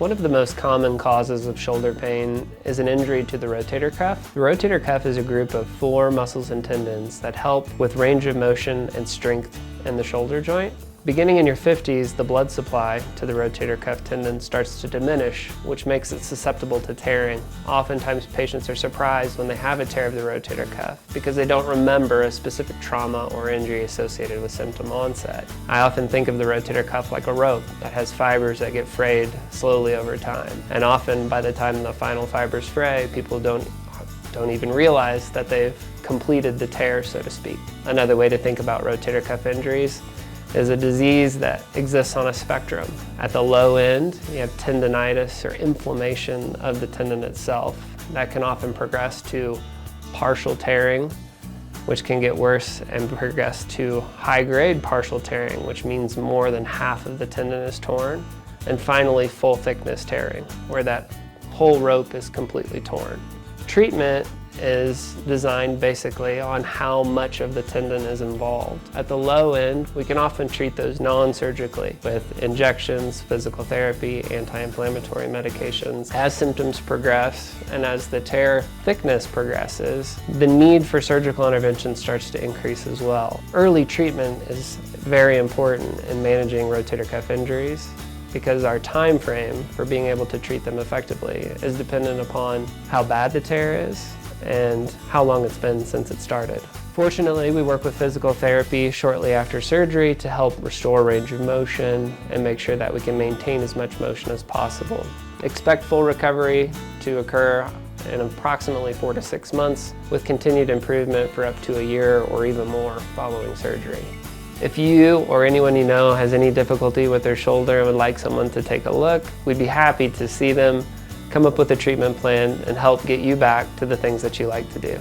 One of the most common causes of shoulder pain is an injury to the rotator cuff. The rotator cuff is a group of 4 muscles and tendons that help with range of motion and strength in the shoulder joint. Beginning in your 50s, the blood supply to the rotator cuff tendon starts to diminish, which makes it susceptible to tearing. Oftentimes patients are surprised when they have a tear of the rotator cuff because they don't remember a specific trauma or injury associated with symptom onset. I often think of the rotator cuff like a rope that has fibers that get frayed slowly over time. And often by the time the final fibers fray, people don't even realize that they've completed the tear, so to speak. Another way to think about rotator cuff injuries is a disease that exists on a spectrum. At the low end, you have tendinitis or inflammation of the tendon itself. That can often progress to partial tearing, which can get worse and progress to high-grade partial tearing, which means more than half of the tendon is torn. And finally, full thickness tearing, where that whole rope is completely torn. Treatment is designed basically on how much of the tendon is involved. At the low end, we can often treat those non-surgically with injections, physical therapy, anti-inflammatory medications. As symptoms progress and as the tear thickness progresses, the need for surgical intervention starts to increase as well. Early treatment is very important in managing rotator cuff injuries, because our time frame for being able to treat them effectively is dependent upon how bad the tear is and how long it's been since it started. Fortunately, we work with physical therapy shortly after surgery to help restore range of motion and make sure that we can maintain as much motion as possible. Expect full recovery to occur in approximately 4 to 6 months, with continued improvement for up to a year or even more following surgery. If you or anyone you know has any difficulty with their shoulder and would like someone to take a look, we'd be happy to see them, come up with a treatment plan, and help get you back to the things that you like to do.